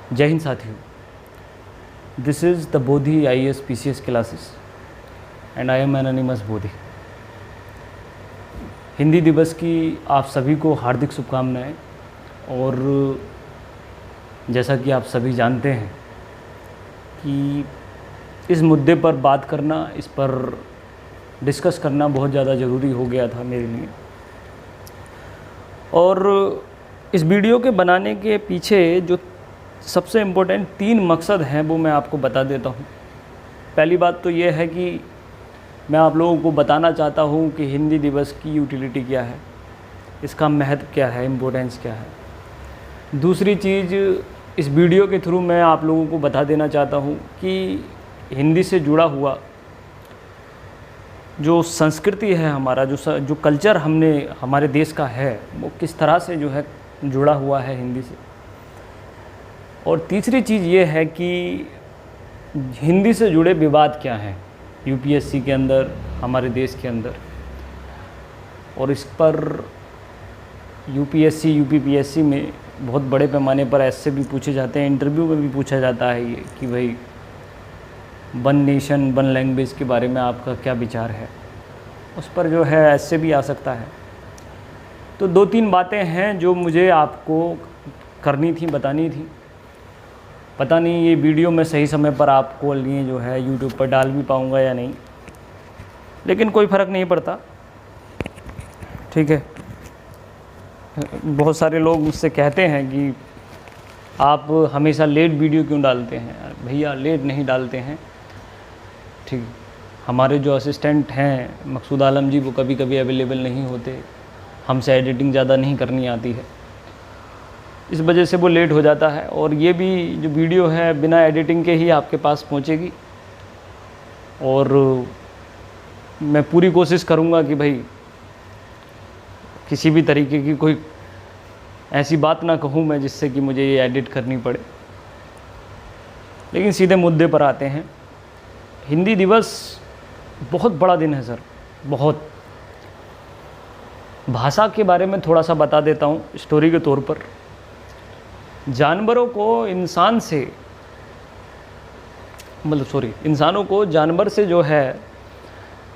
जय हिंद साथियों, this is the Bodhi IAS PCS classes and I am anonymous Bodhi. Hindi दिवस की आप सभी को हार्दिक शुभकामनाएं। और जैसा कि आप सभी जानते हैं कि इस मुद्दे पर बात करना, इस पर डिस्कस करना बहुत ज़्यादा ज़रूरी हो गया था मेरे लिए। और इस वीडियो के बनाने के पीछे जो सबसे इम्पोर्टेंट 3 मकसद हैं वो मैं आपको बता देता हूँ। पहली बात तो ये है कि मैं आप लोगों को बताना चाहता हूँ कि हिंदी दिवस की यूटिलिटी क्या है, इसका महत्व क्या है, इम्पोर्टेंस क्या है। दूसरी चीज़, इस वीडियो के थ्रू मैं आप लोगों को बता देना चाहता हूँ कि हिंदी से जुड़ा हुआ जो संस्कृति है हमारा, जो कल्चर हमारे देश का है, वो किस तरह से जो है जुड़ा हुआ है हिंदी से। और तीसरी चीज़ ये है कि हिंदी से जुड़े विवाद क्या हैं UPSC के अंदर, हमारे देश के अंदर। और इस पर UPSC UPPSC में बहुत बड़े पैमाने पर ऐसे भी पूछे जाते हैं, इंटरव्यू में भी पूछा जाता है ये कि भाई वन नेशन वन लैंग्वेज के बारे में आपका क्या विचार है। उस पर जो है ऐसे भी आ सकता है। तो 2-3 बातें हैं जो मुझे आपको करनी थी, बतानी थी। पता नहीं ये वीडियो मैं सही समय पर आपको लिए जो है YouTube पर डाल भी पाऊँगा या नहीं, लेकिन कोई फ़र्क नहीं पड़ता, ठीक है। बहुत सारे लोग मुझसे कहते हैं कि आप हमेशा लेट वीडियो क्यों डालते हैं। भैया लेट नहीं डालते हैं, ठीक। हमारे जो असिस्टेंट हैं मकसूद आलम जी, वो कभी कभी अवेलेबल नहीं होते, हमसे एडिटिंग ज़्यादा नहीं करनी आती है, इस वजह से वो लेट हो जाता है। और ये भी जो वीडियो है बिना एडिटिंग के ही आपके पास पहुंचेगी। और मैं पूरी कोशिश करूंगा कि भाई किसी भी तरीके की कोई ऐसी बात ना कहूं मैं जिससे कि मुझे ये एडिट करनी पड़े। लेकिन सीधे मुद्दे पर आते हैं। हिंदी दिवस बहुत बड़ा दिन है सर, बहुत। भाषा के बारे में थोड़ा सा बता देता हूँ स्टोरी के तौर पर। इंसानों को जानवर से जो है,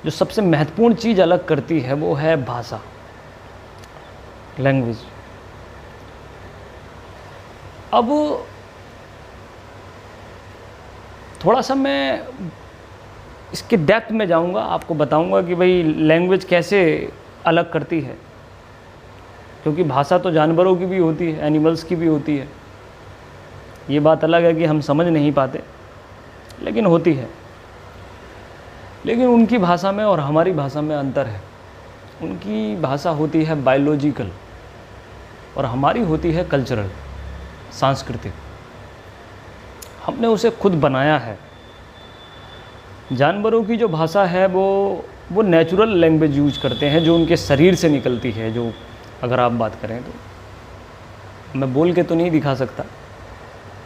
जो सबसे महत्वपूर्ण चीज़ अलग करती है वो है भाषा, लैंग्वेज। अब थोड़ा सा मैं इसके डेप्थ में जाऊंगा, आपको बताऊंगा कि भाई लैंग्वेज कैसे अलग करती है। क्योंकि भाषा तो जानवरों की भी होती है, एनिमल्स की भी होती है। ये बात अलग है कि हम समझ नहीं पाते, लेकिन होती है। लेकिन उनकी भाषा में और हमारी भाषा में अंतर है। उनकी भाषा होती है बायोलॉजिकल और हमारी होती है कल्चरल, सांस्कृतिक। हमने उसे खुद बनाया है। जानवरों की जो भाषा है वो नेचुरल लैंग्वेज यूज करते हैं, जो उनके शरीर से निकलती है। जो अगर आप बात करें तो मैं बोल के तो नहीं दिखा सकता,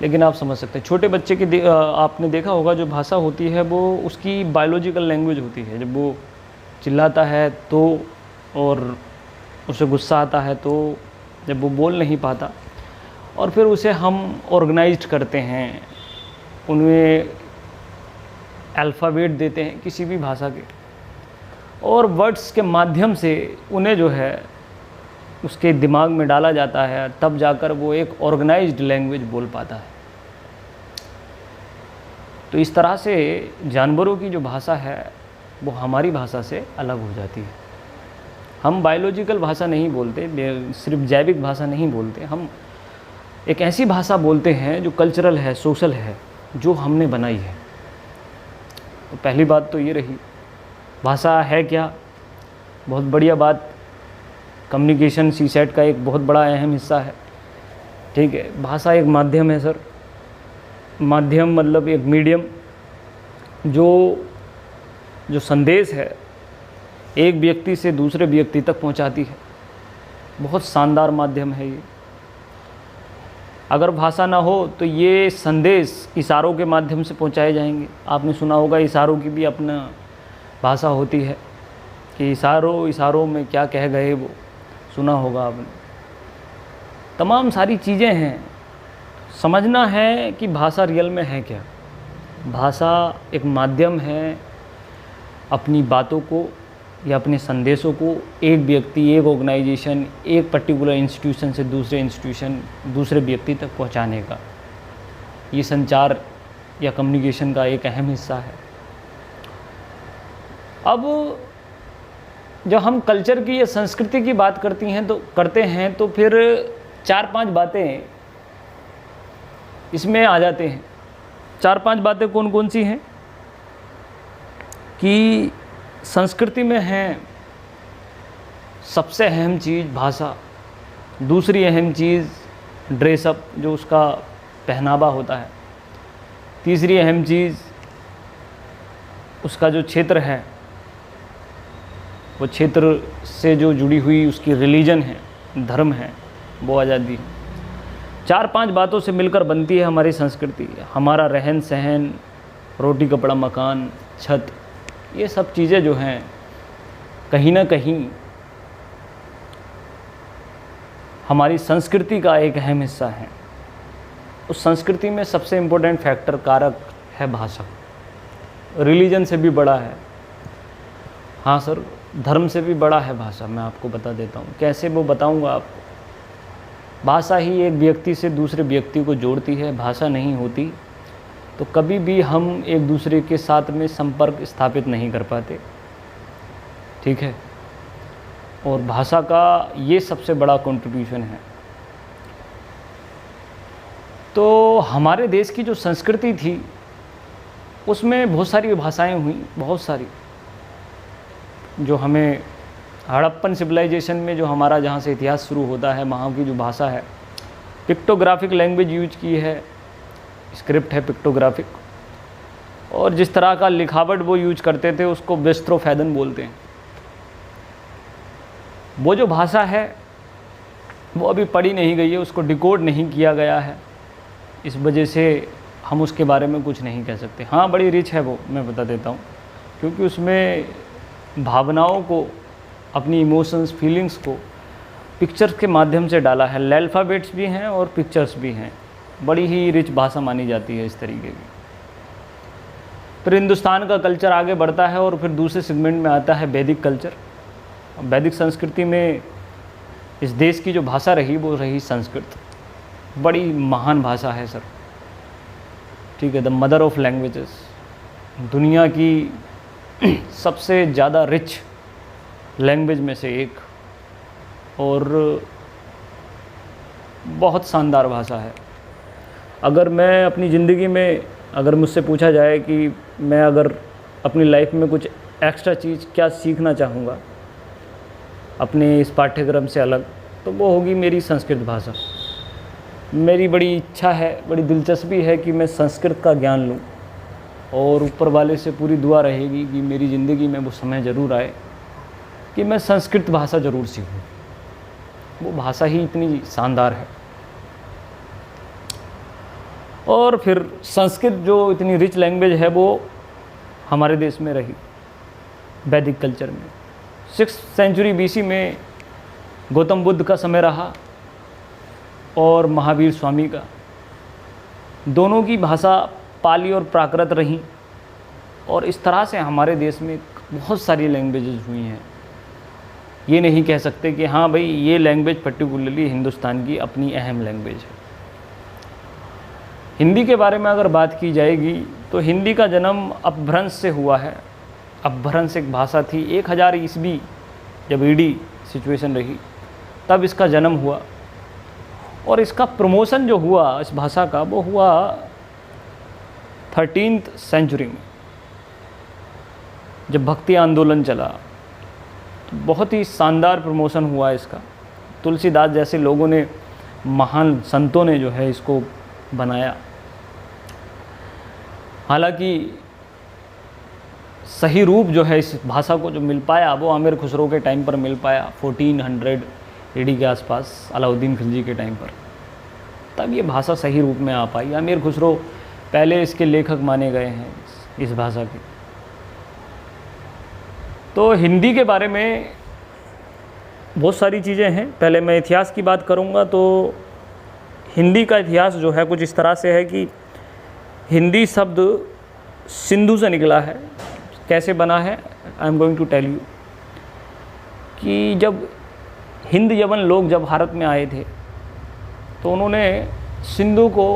लेकिन आप समझ सकते हैं। छोटे बच्चे की आपने देखा होगा जो भाषा होती है वो उसकी बायोलॉजिकल लैंग्वेज होती है। जब वो चिल्लाता है तो, और उसे गुस्सा आता है तो, जब वो बोल नहीं पाता, और फिर उसे हम ऑर्गेनाइज्ड करते हैं, उनमें अल्फ़ाबेट देते हैं किसी भी भाषा के, और वर्ड्स के माध्यम से उन्हें जो है उसके दिमाग में डाला जाता है, तब जाकर वो एक ऑर्गेनाइज्ड लैंग्वेज बोल पाता है। तो इस तरह से जानवरों की जो भाषा है वो हमारी भाषा से अलग हो जाती है। हम बायोलॉजिकल भाषा नहीं बोलते, सिर्फ जैविक भाषा नहीं बोलते, हम एक ऐसी भाषा बोलते हैं जो कल्चरल है, सोशल है, जो हमने बनाई है। तो पहली बात तो ये रही, भाषा है क्या। बहुत बढ़िया बात। कम्युनिकेशन CSAT का एक बहुत बड़ा अहम हिस्सा है, ठीक है। भाषा एक माध्यम है सर। माध्यम मतलब एक मीडियम, जो संदेश है एक व्यक्ति से दूसरे व्यक्ति तक पहुंचाती है। बहुत शानदार माध्यम है ये। अगर भाषा ना हो तो ये संदेश इशारों के माध्यम से पहुंचाए जाएंगे। आपने सुना होगा इशारों की भी अपना भाषा होती है, कि इशारों में क्या कह गए, वो सुना होगा आपने। तमाम सारी चीज़ें हैं, समझना है कि भाषा रियल में है क्या। भाषा एक माध्यम है अपनी बातों को या अपने संदेशों को एक व्यक्ति, एक ऑर्गेनाइजेशन, एक पर्टिकुलर इंस्टीट्यूशन से दूसरे इंस्टीट्यूशन, दूसरे व्यक्ति तक पहुंचाने का। ये संचार या कम्युनिकेशन का एक अहम हिस्सा है। अब जब हम कल्चर की या संस्कृति की बात करते हैं तो फिर 4-5 बातें इसमें आ जाते हैं। 4-5 बातें कौन कौन सी हैं कि संस्कृति में है सबसे अहम चीज़ भाषा, दूसरी अहम चीज़ ड्रेसअप जो उसका पहनावा होता है, तीसरी अहम चीज़ उसका जो क्षेत्र है, वो क्षेत्र से जो जुड़ी हुई उसकी रिलीजन है, धर्म है, वो आ जाती है। 4-5 बातों से मिलकर बनती है हमारी संस्कृति। हमारा रहन सहन, रोटी कपड़ा मकान, छत, ये सब चीज़ें जो हैं कहीं ना कहीं हमारी संस्कृति का एक अहम हिस्सा है। उस संस्कृति में सबसे इम्पोर्टेंट फैक्टर, कारक है भाषा। रिलीजन से भी बड़ा है, हाँ सर, धर्म से भी बड़ा है भाषा। मैं आपको बता देता हूँ कैसे, वो बताऊँगा आपको। भाषा ही एक व्यक्ति से दूसरे व्यक्ति को जोड़ती है। भाषा नहीं होती तो कभी भी हम एक दूसरे के साथ में संपर्क स्थापित नहीं कर पाते, ठीक है। और भाषा का ये सबसे बड़ा कंट्रीब्यूशन है। तो हमारे देश की जो संस्कृति थी उसमें बहुत सारी भाषाएं हुई, बहुत सारी। जो हमें हड़प्पन सिविलाइजेशन में जो हमारा जहाँ से इतिहास शुरू होता है, वहाँ की जो भाषा है, पिक्टोग्राफिक लैंग्वेज यूज की है, स्क्रिप्ट है पिक्टोग्राफिक। और जिस तरह का लिखावट वो यूज करते थे उसको वेस्ट्रोफैदन बोलते हैं। वो जो भाषा है वो अभी पढ़ी नहीं गई है, उसको डिकोड नहीं किया गया है, इस वजह से हम उसके बारे में कुछ नहीं कह सकते। हाँ, बड़ी रिच है वो, मैं बता देता हूँ, क्योंकि उसमें भावनाओं को, अपनी इमोशंस, फीलिंग्स को पिक्चर्स के माध्यम से डाला है। अल्फ़ाबेट्स भी हैं और पिक्चर्स भी हैं। बड़ी ही रिच भाषा मानी जाती है इस तरीके की। फिर हिंदुस्तान का कल्चर आगे बढ़ता है और फिर दूसरे सेगमेंट में आता है वैदिक कल्चर। वैदिक संस्कृति में इस देश की जो भाषा रही वो रही संस्कृत। बड़ी महान भाषा है सर, ठीक है, द मदर ऑफ लैंग्वेजेस। दुनिया की सबसे ज़्यादा रिच लैंग्वेज में से एक, और बहुत शानदार भाषा है। अगर मैं अपनी ज़िंदगी में, अगर मुझसे पूछा जाए कि मैं अगर अपनी लाइफ में कुछ एक्स्ट्रा चीज़ क्या सीखना चाहूँगा अपने इस पाठ्यक्रम से अलग, तो वो होगी मेरी संस्कृत भाषा। मेरी बड़ी इच्छा है, बड़ी दिलचस्पी है कि मैं संस्कृत का ज्ञान लूँ, और ऊपर वाले से पूरी दुआ रहेगी कि मेरी ज़िंदगी में वो समय ज़रूर आए कि मैं संस्कृत भाषा ज़रूर सीखूँ। वो भाषा ही इतनी शानदार है। और फिर संस्कृत जो इतनी रिच लैंग्वेज है वो हमारे देश में रही वैदिक कल्चर में। 6th सेंचुरी BC में गौतम बुद्ध का समय रहा और महावीर स्वामी का। दोनों की भाषा पाली और प्राकृत रही, और इस तरह से हमारे देश में बहुत सारी लैंग्वेजेस हुई हैं। ये नहीं कह सकते कि हाँ भाई ये लैंग्वेज पर्टिकुलरली हिंदुस्तान की अपनी अहम लैंग्वेज है। हिंदी के बारे में अगर बात की जाएगी तो हिंदी का जन्म अपभ्रंश से हुआ है। अपभ्रंश एक भाषा थी। 1000 ईस्वी जब ईडी सिचुएशन रही तब इसका जन्म हुआ, और इसका प्रमोशन जो हुआ इस भाषा का वो हुआ 13th सेंचुरी में, जब भक्ति आंदोलन चला। तो बहुत ही शानदार प्रमोशन हुआ इसका। तुलसीदास जैसे लोगों ने, महान संतों ने जो है इसको बनाया। हालांकि सही रूप जो है इस भाषा को जो मिल पाया वो आमिर खुसरो के टाइम पर मिल पाया, 1400 AD के आसपास, अलाउद्दीन खिलजी के टाइम पर, तब ये भाषा सही रूप में आ पाई। आमिर खुसरो पहले इसके लेखक माने गए हैं इस भाषा के। तो हिंदी के बारे में बहुत सारी चीज़ें हैं। पहले मैं इतिहास की बात करूंगा तो हिंदी का इतिहास जो है कुछ इस तरह से है कि हिंदी शब्द सिंधु से निकला है। कैसे बना है, I am going to tell you कि जब हिंद यवन लोग जब भारत में आए थे तो उन्होंने सिंधु को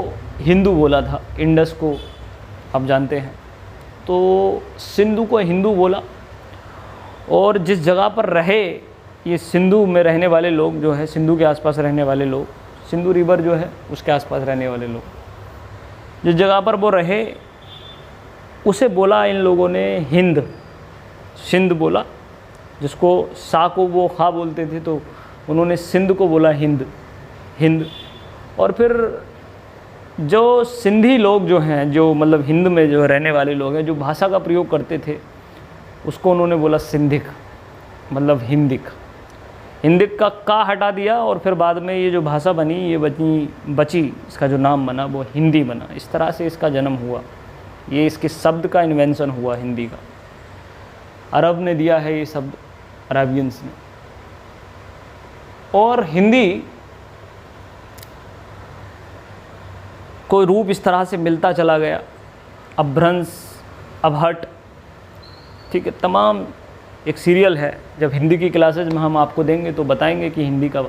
हिंदू बोला था, इंडस को आप जानते हैं, तो सिंधु को हिंदू बोला। और जिस जगह पर रहे ये सिंधु में रहने वाले लोग जो है, सिंधु के आसपास रहने वाले लोग, सिंधु रिवर जो है उसके आसपास रहने वाले लोग, जिस जगह पर वो रहे उसे बोला इन लोगों ने हिंद, सिंध बोला। जिसको सा को वो खा बोलते थे तो उन्होंने सिंध को बोला हिंद, हिंद। और फिर जो सिंधी लोग जो हैं, जो मतलब हिंद में जो रहने वाले लोग हैं, जो भाषा का प्रयोग करते थे उसको उन्होंने बोला सिंधिक, मतलब हिंदिक। हिंदिक का हटा दिया और फिर बाद में ये जो भाषा बनी ये बची, इसका जो नाम बना वो हिंदी बना। इस तरह से इसका जन्म हुआ, ये इसके शब्द का इन्वेंशन हुआ हिंदी का। अरब ने दिया है ये शब्द, अरबियंस ने। और हिंदी कोई रूप इस तरह से मिलता चला गया, अपभ्रंश, अपहट, ठीक है, तमाम। एक सीरियल है, जब हिंदी की क्लासेज में हम आपको देंगे तो बताएंगे कि हिंदी का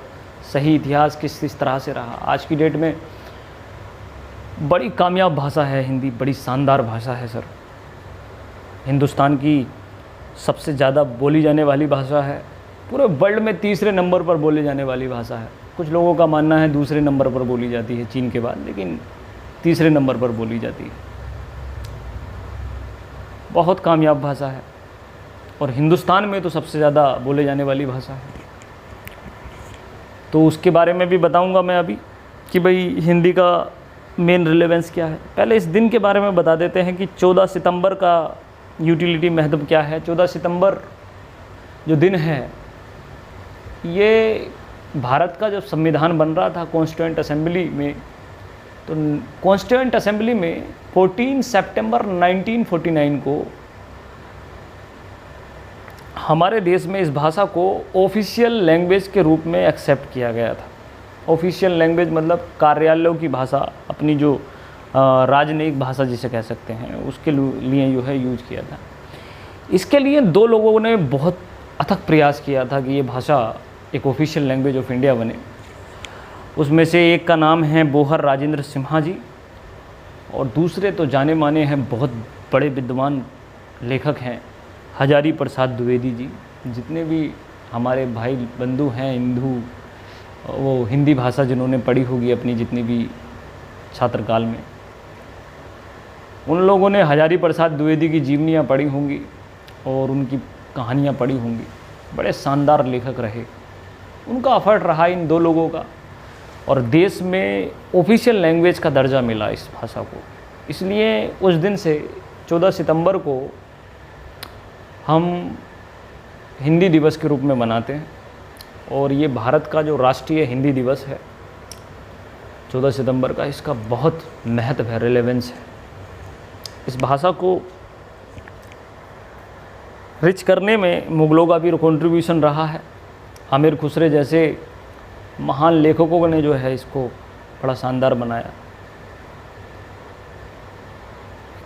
सही इतिहास किस तरह से रहा। आज की डेट में बड़ी कामयाब भाषा है हिंदी, बड़ी शानदार भाषा है सर। हिंदुस्तान की सबसे ज़्यादा बोली जाने वाली भाषा है, पूरे वर्ल्ड में तीसरे नंबर पर बोले जाने वाली भाषा है। कुछ लोगों का मानना है दूसरे नंबर पर बोली जाती है चीन के बाद, लेकिन तीसरे नंबर पर बोली जाती है। बहुत कामयाब भाषा है और हिंदुस्तान में तो सबसे ज़्यादा बोले जाने वाली भाषा है। तो उसके बारे में भी बताऊंगा मैं अभी कि भाई हिंदी का मेन रिलेवेंस क्या है। पहले इस दिन के बारे में बता देते हैं कि 14 सितंबर का यूटिलिटी महत्व क्या है। 14 सितंबर जो दिन है, ये भारत का जब संविधान बन रहा था कॉन्स्टिट्यूएंट असेंबली में, तो कॉन्स्टिट्यूएंट असेंबली में 14 सितंबर 1949 को हमारे देश में इस भाषा को ऑफिशियल लैंग्वेज के रूप में एक्सेप्ट किया गया था। ऑफिशियल लैंग्वेज मतलब कार्यालयों की भाषा, अपनी जो राजनयिक भाषा जिसे कह सकते हैं, उसके लिए जो है यूज किया था। इसके लिए दो लोगों ने बहुत अथक प्रयास किया था कि ये भाषा एक ऑफिशियल लैंग्वेज ऑफ इंडिया बने। उसमें से एक का नाम है बोहर राजेंद्र सिम्हा जी, और दूसरे तो जाने माने हैं, बहुत बड़े विद्वान लेखक हैं, हजारी प्रसाद द्विवेदी जी। जितने भी हमारे भाई बंधु हैं हिंदू, वो हिंदी भाषा जिन्होंने पढ़ी होगी अपनी जितनी भी छात्रकाल में, उन लोगों ने हजारी प्रसाद द्विवेदी की जीवनियाँ पढ़ी होंगी और उनकी कहानियाँ पढ़ी होंगी। बड़े शानदार लेखक रहे, उनका एफर्ट रहा इन दो लोगों का, और देश में ऑफिशियल लैंग्वेज का दर्जा मिला इस भाषा को। इसलिए उस दिन से 14 सितंबर को हम हिंदी दिवस के रूप में मनाते हैं, और ये भारत का जो राष्ट्रीय हिंदी दिवस है 14 सितंबर का, इसका बहुत महत्व है, रिलेवेंस है। इस भाषा को रिच करने में मुग़लों का भी कंट्रीब्यूशन रहा है। आमिर खुसरे जैसे महान लेखकों ने जो है इसको बड़ा शानदार बनाया।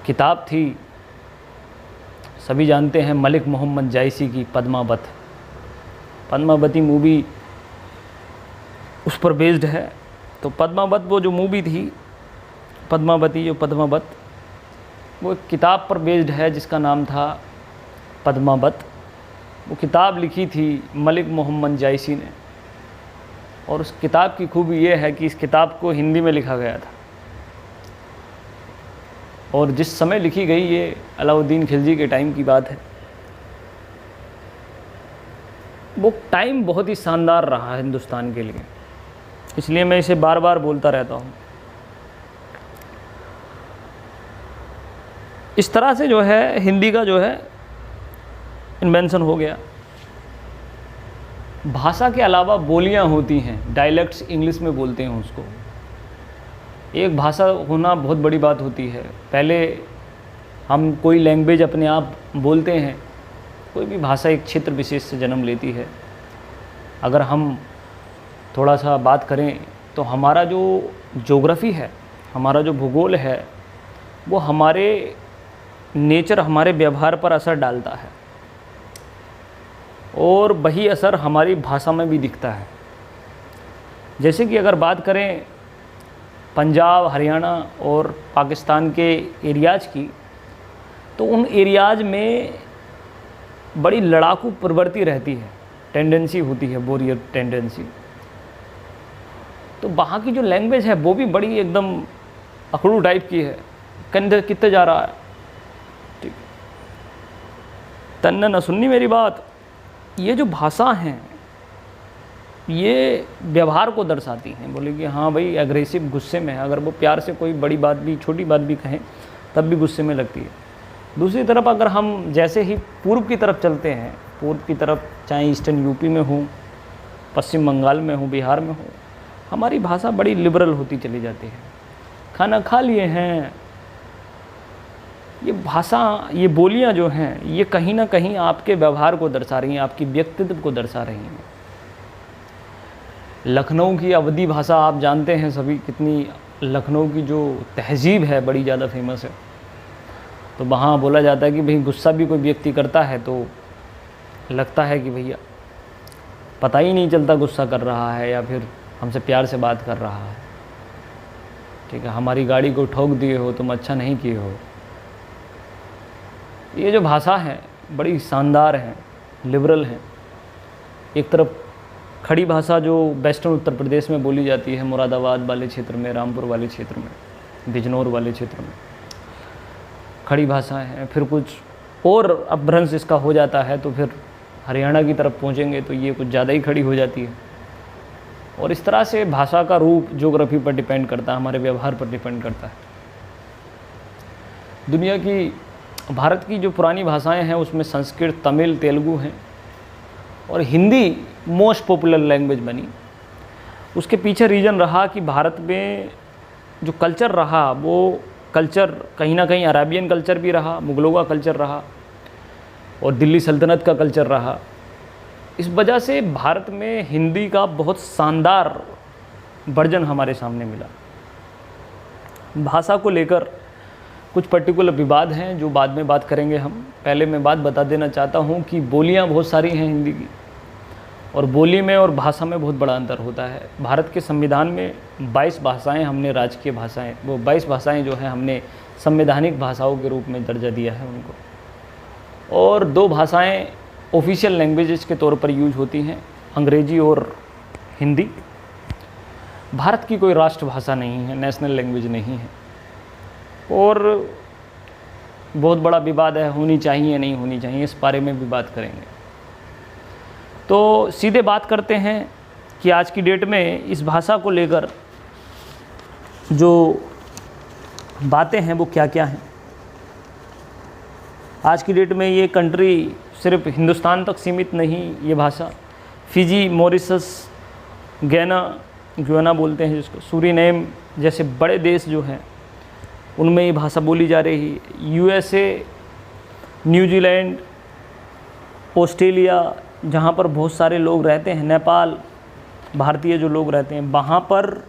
किताब थी, सभी जानते हैं, मलिक मोहम्मद जायसी की पद्मावत। पद्मावती मूवी उस पर बेस्ड है। तो पद्मावत वो जो मूवी थी, पद्मावती जो पद्मावत, वो एक किताब पर बेस्ड है जिसका नाम था पद्मावत। वो किताब लिखी थी मलिक मोहम्मद जायसी ने, और उस किताब की खूबी ये है कि इस किताब को हिंदी में लिखा गया था, और जिस समय लिखी गई ये अलाउद्दीन खिलजी के टाइम की बात है। वो टाइम बहुत ही शानदार रहा हिंदुस्तान के लिए, इसलिए मैं इसे बार बार बोलता रहता हूँ। इस तरह से जो है हिंदी का जो है इन्वेंशन हो गया। भाषा के अलावा बोलियां होती हैं, डायलेक्ट्स इंग्लिश में बोलते हैं उसको। एक भाषा होना बहुत बड़ी बात होती है। पहले हम कोई लैंग्वेज अपने आप बोलते हैं, कोई भी भाषा एक क्षेत्र विशेष से जन्म लेती है। अगर हम थोड़ा सा बात करें तो हमारा जो ज्योग्राफी है, हमारा जो भूगोल है, वो हमारे नेचर, हमारे व्यवहार पर असर डालता है और वही असर हमारी भाषा में भी दिखता है। जैसे कि अगर बात करें पंजाब, हरियाणा और पाकिस्तान के एरियाज़ की, तो उन एरियाज़ में बड़ी लड़ाकू प्रवृत्ति रहती है, टेंडेंसी होती है, वॉरियर टेंडेंसी। तो वहाँ की जो लैंग्वेज है वो भी बड़ी एकदम अकड़ू टाइप की है। कंधे कितने जा रहा है, ठीक, तन्ने न सुननी मेरी बात। ये जो भाषा हैं ये व्यवहार को दर्शाती हैं। बोले कि हाँ भाई एग्रेसिव, गुस्से में है। अगर वो प्यार से कोई बड़ी बात भी, छोटी बात भी कहें तब भी गुस्से में लगती है। दूसरी तरफ अगर हम जैसे ही पूर्व की तरफ चलते हैं, पूर्व की तरफ, चाहे ईस्टर्न यूपी में हो, पश्चिम बंगाल में हो, बिहार में हो, हमारी भाषा बड़ी लिबरल होती चली जाती है। खाना खा लिए हैं, ये भाषा, ये बोलियां जो हैं, ये कहीं ना कहीं आपके व्यवहार को दर्शा रही हैं, आपकी व्यक्तित्व को दर्शा रही हैं। लखनऊ की अवधी भाषा आप जानते हैं सभी, कितनी लखनऊ की जो तहजीब है बड़ी ज़्यादा फेमस है। तो वहाँ बोला जाता है कि भाई गुस्सा भी कोई व्यक्ति करता है तो लगता है कि भैया पता ही नहीं चलता गुस्सा कर रहा है या फिर हमसे प्यार से बात कर रहा है। ठीक है, हमारी गाड़ी को ठोक दिए हो, तुम अच्छा नहीं किए हो। ये जो भाषा है बड़ी शानदार है, लिबरल है। एक तरफ खड़ी भाषा जो वेस्टर्न उत्तर प्रदेश में बोली जाती है, मुरादाबाद वाले क्षेत्र में, रामपुर वाले क्षेत्र में, बिजनौर वाले क्षेत्र में खड़ी भाषाएं हैं। फिर कुछ और अपभ्रंश इसका हो जाता है तो फिर हरियाणा की तरफ पहुंचेंगे तो ये कुछ ज़्यादा ही खड़ी हो जाती है। और इस तरह से भाषा का रूप ज्योग्राफी पर डिपेंड करता है, हमारे व्यवहार पर डिपेंड करता है। दुनिया की, भारत की जो पुरानी भाषाएं हैं उसमें संस्कृत, तमिल, तेलुगु हैं और हिंदी मोस्ट पॉपुलर लैंग्वेज बनी। उसके पीछे रीज़न रहा कि भारत में जो कल्चर रहा वो कल्चर कहीं ना कहीं अरेबियन कल्चर भी रहा, मुगलों का कल्चर रहा और दिल्ली सल्तनत का कल्चर रहा। इस वजह से भारत में हिंदी का बहुत शानदार वर्जन हमारे सामने मिला। भाषा को लेकर कुछ पर्टिकुलर विवाद हैं जो बाद में बात करेंगे हम। पहले मैं बात बता देना चाहता हूं कि बोलियां बहुत सारी हैं हिंदी की, और बोली में और भाषा में बहुत बड़ा अंतर होता है। भारत के संविधान में 22 भाषाएं हमने राजकीय भाषाएं, वो 22 भाषाएं जो हैं हमने संवैधानिक भाषाओं के रूप में दर्जा दिया है उनको, और 2 भाषाएं ऑफिशियल लैंग्वेजेस के तौर पर यूज होती हैं, अंग्रेजी और हिंदी। भारत की कोई राष्ट्रभाषा नहीं है, नेशनल लैंग्वेज नहीं है। और बहुत बड़ा विवाद है, होनी चाहिए नहीं होनी चाहिए, इस बारे में भी बात करेंगे। तो सीधे बात करते हैं कि आज की डेट में इस भाषा को लेकर जो बातें हैं वो क्या क्या हैं। आज की डेट में ये कंट्री सिर्फ हिंदुस्तान तक सीमित नहीं, ये भाषा फिजी, मॉरिशस, गुयाना बोलते हैं जिसको, सूरीनेम जैसे बड़े देश जो हैं उनमें ये भाषा बोली जा रही है। यूएसए, न्यूजीलैंड, ऑस्ट्रेलिया, जहाँ पर बहुत सारे लोग रहते हैं, नेपाल, भारतीय जो लोग रहते हैं, वहाँ पर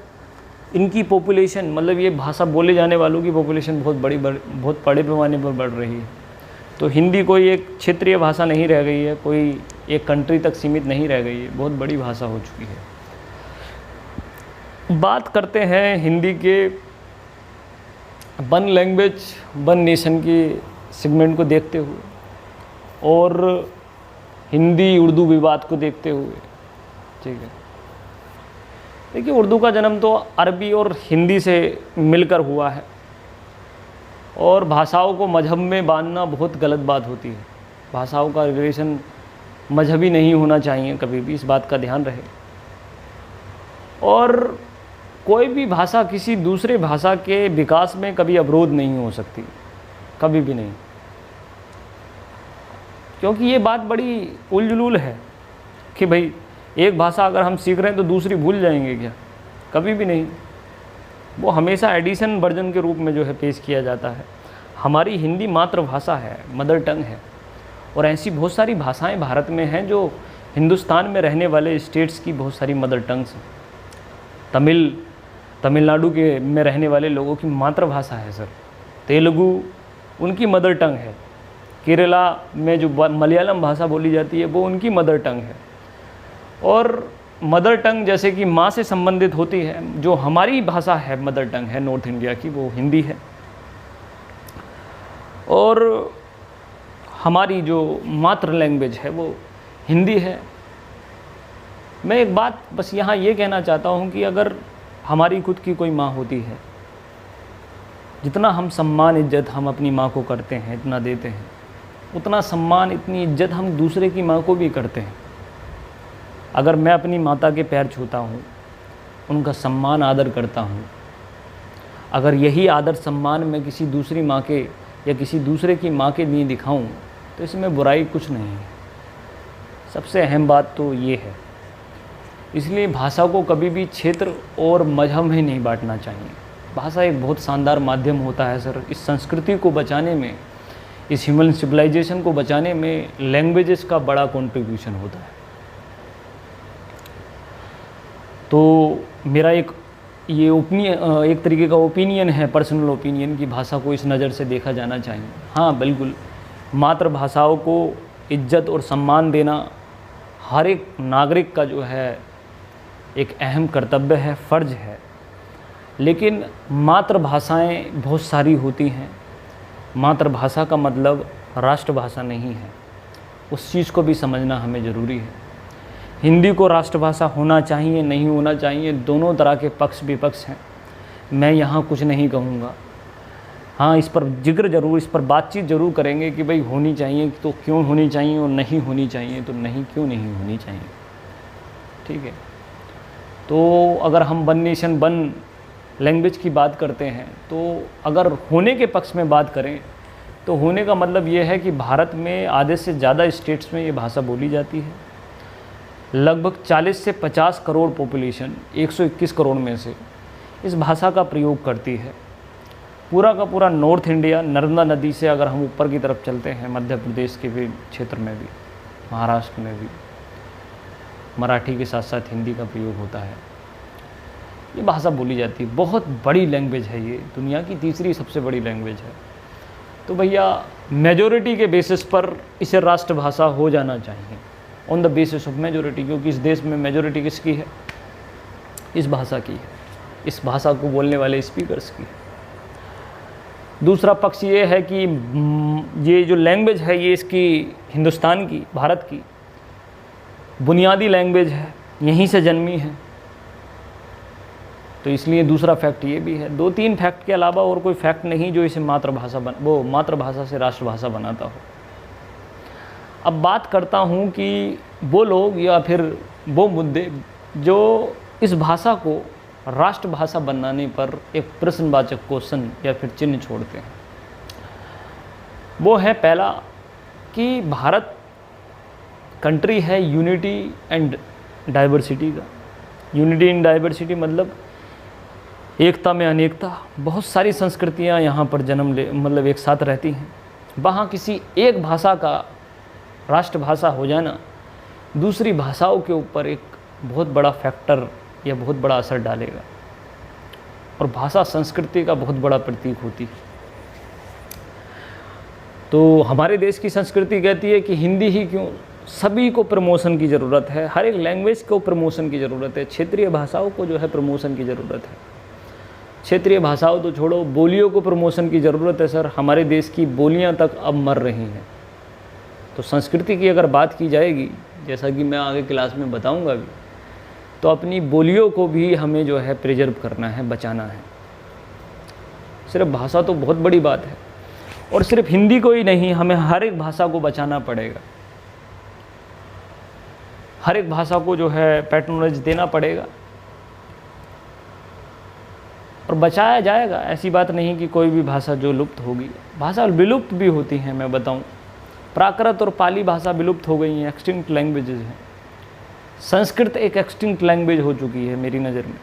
इनकी पॉपुलेशन, मतलब ये भाषा बोले जाने वालों की पॉपुलेशन बहुत बहुत बड़े पैमाने पर बढ़ रही है। तो हिंदी कोई एक क्षेत्रीय भाषा नहीं रह गई है, कोई एक कंट्री तक सीमित नहीं रह गई है, बहुत बड़ी भाषा हो चुकी है। बात करते हैं हिंदी के वन लैंग्वेज वन नेशन के सेगमेंट को देखते हुए और हिंदी उर्दू विवाद को देखते हुए। ठीक है, देखिए उर्दू का जन्म तो अरबी और हिंदी से मिलकर हुआ है, और भाषाओं को मजहब में बांधना बहुत गलत बात होती है। भाषाओं का रिलेशन मजहबी नहीं होना चाहिए कभी भी, इस बात का ध्यान रहे। और कोई भी भाषा किसी दूसरे भाषा के विकास में कभी अवरोध नहीं हो सकती, कभी भी नहीं, क्योंकि ये बात बड़ी उलझुल है कि भाई एक भाषा अगर हम सीख रहे हैं तो दूसरी भूल जाएंगे क्या? कभी भी नहीं। वो हमेशा एडिशन वर्जन के रूप में जो है पेश किया जाता है। हमारी हिंदी मातृभाषा है, मदर टंग है, और ऐसी बहुत सारी भाषाएं भारत में हैं जो हिंदुस्तान में रहने वाले स्टेट्स की बहुत सारी मदर टंग्स हैं। तमिलनाडु के में रहने वाले लोगों की मातृभाषा है सर। तेलुगु उनकी मदर टंग है। केरला में जो मलयालम भाषा बोली जाती है वो उनकी मदर टंग है। और मदर टंग जैसे कि माँ से संबंधित होती है, जो हमारी भाषा है मदर टंग है नॉर्थ इंडिया की, वो हिंदी है। और हमारी जो मातृ लैंग्वेज है वो हिंदी है। मैं एक बात बस यहाँ ये कहना चाहता हूँ कि अगर हमारी खुद की कोई माँ होती है, जितना हम सम्मान इज्जत हम अपनी माँ को करते हैं, इतना देते हैं, उतना सम्मान इतनी इज्जत हम दूसरे की माँ को भी करते हैं। अगर मैं अपनी माता के पैर छूता हूँ, उनका सम्मान आदर करता हूँ, अगर यही आदर सम्मान मैं किसी दूसरी माँ के या किसी दूसरे की माँ के लिए दिखाऊँ तो इसमें बुराई कुछ नहीं है। सबसे अहम बात तो ये है। इसलिए भाषा को कभी भी क्षेत्र और मजहब में नहीं बांटना चाहिए। भाषा एक बहुत शानदार माध्यम होता है सर। इस संस्कृति को बचाने में, इस ह्यूमन सिविलाइजेशन को बचाने में लैंग्वेजेस का बड़ा कंट्रीब्यूशन होता है। तो मेरा एक तरीके का ओपिनियन है, पर्सनल ओपिनियन, कि भाषा को इस नज़र से देखा जाना चाहिए। हाँ बिल्कुल, मातृभाषाओं को इज्जत और सम्मान देना हर एक नागरिक का जो है एक अहम कर्तव्य है, फ़र्ज है। लेकिन मातृभाषाएं बहुत सारी होती हैं। मातृभाषा का मतलब राष्ट्रभाषा नहीं है। उस चीज़ को भी समझना हमें ज़रूरी है। हिंदी को राष्ट्रभाषा होना चाहिए, नहीं होना चाहिए, दोनों तरह के पक्ष विपक्ष हैं। मैं यहाँ कुछ नहीं कहूँगा। हाँ, इस पर जिक्र ज़रूर, इस पर बातचीत ज़रूर करेंगे कि भाई होनी चाहिए तो क्यों होनी चाहिए, और नहीं होनी चाहिए तो नहीं क्यों नहीं होनी चाहिए। ठीक है। तो अगर हम वन नेशन वन लैंग्वेज की बात करते हैं, तो अगर होने के पक्ष में बात करें तो होने का मतलब ये है कि भारत में आधे से ज़्यादा स्टेट्स में ये भाषा बोली जाती है। लगभग 40 से 50 करोड़ पॉपुलेशन 121 करोड़ में से इस भाषा का प्रयोग करती है। पूरा का पूरा नॉर्थ इंडिया, नर्मदा नदी से अगर हम ऊपर की तरफ चलते हैं, मध्य प्रदेश के भी क्षेत्र में भी, महाराष्ट्र में भी मराठी के साथ साथ हिंदी का प्रयोग होता है। ये भाषा बोली जाती है। बहुत बड़ी लैंग्वेज है ये, दुनिया की तीसरी सबसे बड़ी लैंग्वेज है। तो भैया मेजॉरिटी के बेसिस पर इसे राष्ट्रभाषा हो जाना चाहिए, on the basis of majority, क्योंकि इस देश में मेजॉरिटी किसकी है? इस भाषा की है, इस भाषा को बोलने वाले स्पीकर्स की है। दूसरा पक्ष ये है कि ये जो लैंग्वेज है ये इसकी हिंदुस्तान की, भारत की बुनियादी लैंग्वेज है, यहीं से जन्मी है। तो इसलिए दूसरा फैक्ट ये भी है। 2-3 फैक्ट के अलावा और कोई फैक्ट नहीं जो इसे मातृभाषा से राष्ट्रभाषा बनाता हो। अब बात करता हूँ कि वो लोग या फिर वो मुद्दे जो इस भाषा को राष्ट्रभाषा बनाने पर एक प्रश्नवाचक क्वेश्चन या फिर चिन्ह छोड़ते हैं। वो है पहला कि भारत कंट्री है यूनिटी एंड डाइवर्सिटी का। यूनिटी एंड डाइवर्सिटी मतलब एकता में अनेकता। बहुत सारी संस्कृतियाँ यहाँ पर मतलब एक साथ रहती हैं। वहाँ किसी एक भाषा का राष्ट्रभाषा हो जाना दूसरी भाषाओं के ऊपर एक बहुत बड़ा फैक्टर या बहुत बड़ा असर डालेगा। और भाषा संस्कृति का बहुत बड़ा प्रतीक होती है। तो हमारे देश की संस्कृति कहती है कि हिंदी ही क्यों, सभी को प्रमोशन की ज़रूरत है। हर एक लैंग्वेज को प्रमोशन की ज़रूरत है। क्षेत्रीय भाषाओं को जो है प्रमोशन की ज़रूरत है। क्षेत्रीय भाषाओं तो छोड़ो, बोलियों को प्रमोशन की ज़रूरत है सर। हमारे देश की बोलियां तक अब मर रही हैं। तो संस्कृति की अगर बात की जाएगी, जैसा कि मैं आगे क्लास में बताऊंगा भी, तो अपनी बोलियों को भी हमें जो है प्रिजर्व करना है, बचाना है। सिर्फ भाषा तो बहुत बड़ी बात है, और सिर्फ हिंदी को ही नहीं, हमें हर एक भाषा को बचाना पड़ेगा। हर एक भाषा को जो है पैट्रोनेज देना पड़ेगा और बचाया जाएगा। ऐसी बात नहीं कि कोई भी भाषा जो लुप्त होगी। भाषा विलुप्त भी होती हैं, मैं बताऊं। प्राकृत और पाली भाषा विलुप्त हो गई हैं, एक्सटिंक्ट लैंग्वेजेस हैं। संस्कृत एक एक्सटिंक्ट लैंग्वेज हो चुकी है मेरी नज़र में।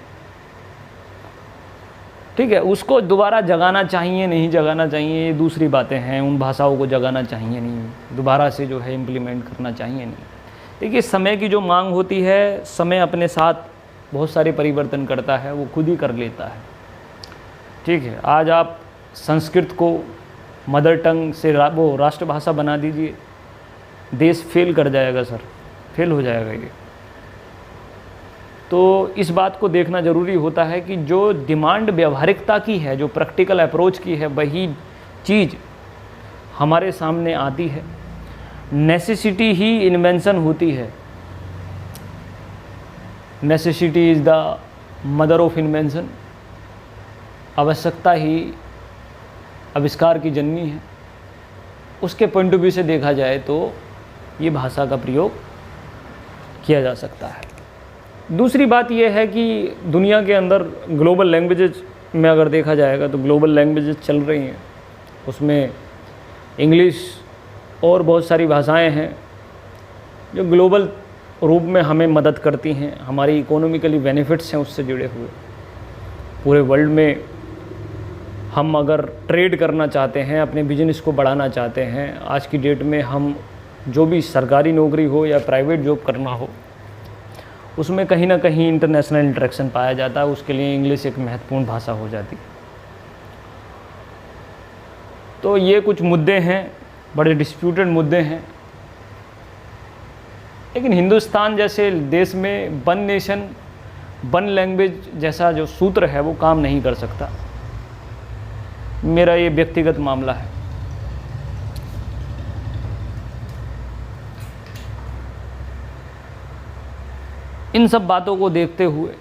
ठीक है, उसको दोबारा जगाना चाहिए, नहीं जगाना चाहिए, ये दूसरी बातें हैं। उन भाषाओं को जगाना चाहिए नहीं, दोबारा से जो है इम्प्लीमेंट करना चाहिए नहीं। देखिए, समय की जो मांग होती है, समय अपने साथ बहुत सारे परिवर्तन करता है, वो खुद ही कर लेता है। ठीक है, आज आप संस्कृत को मदर टंग से वो राष्ट्रभाषा बना दीजिए, देश फेल कर जाएगा सर, फेल हो जाएगा ये। तो इस बात को देखना ज़रूरी होता है कि जो डिमांड व्यावहारिकता की है, जो प्रैक्टिकल अप्रोच की है, वही चीज़ हमारे सामने आती है। नेसेसिटी ही इन्वेंशन होती है। Necessity is the mother of invention. आवश्यकता ही आविष्कार की जननी है। उसके पॉइंट ऑफ व्यू से देखा जाए तो ये भाषा का प्रयोग किया जा सकता है। दूसरी बात यह है कि दुनिया के अंदर ग्लोबल लैंग्वेजेज में अगर देखा जाएगा तो ग्लोबल लैंग्वेजेज चल रही हैं, उसमें इंग्लिश और बहुत सारी भाषाएं हैं जो ग्लोबल रूप में हमें मदद करती हैं, हमारी इकोनॉमिकली बेनिफिट्स हैं उससे जुड़े हुए। पूरे वर्ल्ड में हम अगर ट्रेड करना चाहते हैं, अपने बिजनेस को बढ़ाना चाहते हैं, आज की डेट में हम जो भी सरकारी नौकरी हो या प्राइवेट जॉब करना हो, उसमें कहीं ना कहीं इंटरनेशनल इंटरेक्शन पाया जाता है। उसके लिए इंग्लिश एक महत्वपूर्ण भाषा हो जाती है। तो ये कुछ मुद्दे हैं, बड़े डिस्प्यूटेड मुद्दे हैं, लेकिन हिंदुस्तान जैसे देश में वन नेशन वन लैंग्वेज जैसा जो सूत्र है वो काम नहीं कर सकता। मेरा ये व्यक्तिगत मामला है। इन सब बातों को देखते हुए,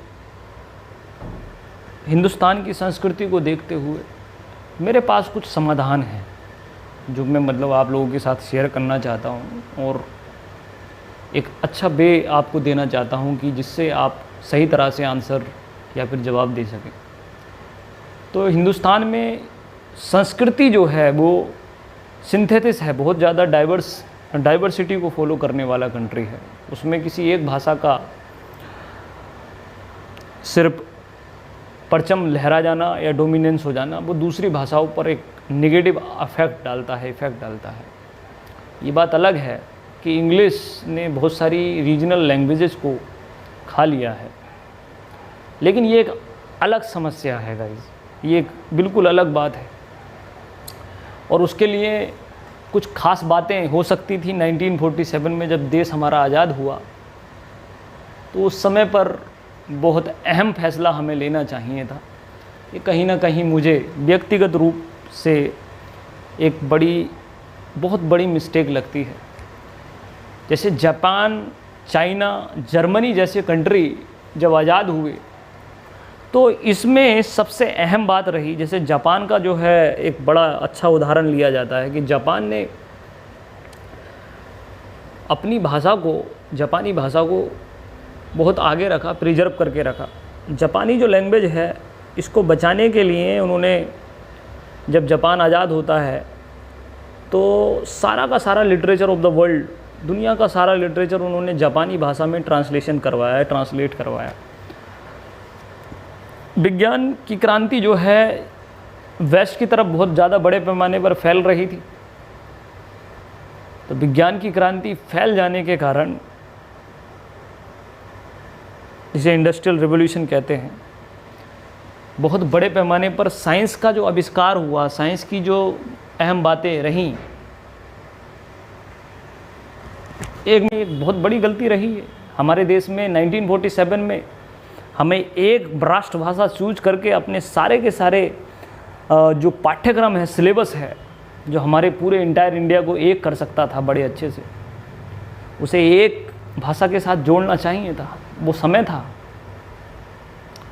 हिंदुस्तान की संस्कृति को देखते हुए मेरे पास कुछ समाधान है जो मैं मतलब आप लोगों के साथ शेयर करना चाहता हूँ और एक अच्छा वे आपको देना चाहता हूँ कि जिससे आप सही तरह से आंसर या फिर जवाब दे सकें। तो हिंदुस्तान में संस्कृति जो है वो सिंथेसिस है, बहुत ज़्यादा डाइवर्सिटी को फॉलो करने वाला कंट्री है। उसमें किसी एक भाषा का सिर्फ परचम लहरा जाना या डोमिनेंस हो जाना वो दूसरी भाषाओं पर एक नेगेटिव इफेक्ट डालता है। ये बात अलग है कि इंग्लिश ने बहुत सारी रीजनल लैंग्वेजेस को खा लिया है, लेकिन ये एक अलग समस्या है गाइस, ये एक बिल्कुल अलग बात है। और उसके लिए कुछ खास बातें हो सकती थी 1947 में जब देश हमारा आज़ाद हुआ, तो उस समय पर बहुत अहम फैसला हमें लेना चाहिए था। ये कहीं ना कहीं मुझे व्यक्तिगत रूप से एक बहुत बड़ी मिस्टेक लगती है। जैसे जापान, चाइना, जर्मनी जैसे कंट्री जब आज़ाद हुए तो इसमें सबसे अहम बात रही, जैसे जापान का जो है एक बड़ा अच्छा उदाहरण लिया जाता है कि जापान ने अपनी भाषा को, जापानी भाषा को बहुत आगे रखा, प्रिजर्व करके रखा। जापानी जो लैंग्वेज है इसको बचाने के लिए उन्होंने, जब जापान आज़ाद होता है तो सारा का सारा लिटरेचर ऑफ द वर्ल्ड, दुनिया का सारा लिटरेचर उन्होंने जापानी भाषा में ट्रांसलेट करवाया। विज्ञान की क्रांति जो है वेस्ट की तरफ बहुत ज़्यादा बड़े पैमाने पर फैल रही थी, तो विज्ञान की क्रांति फैल जाने के कारण, जिसे इंडस्ट्रियल रिवॉल्यूशन कहते हैं, बहुत बड़े पैमाने पर साइंस का जो आविष्कार हुआ, साइंस की जो अहम बातें रहीं, एक बहुत बड़ी गलती रही है हमारे देश में। 1947 में हमें एक राष्ट्रभाषा चूज करके अपने सारे के सारे जो पाठ्यक्रम है, सिलेबस है, जो हमारे पूरे इंटायर इंडिया को एक कर सकता था बड़े अच्छे से, उसे एक भाषा के साथ जोड़ना चाहिए था। वो समय था।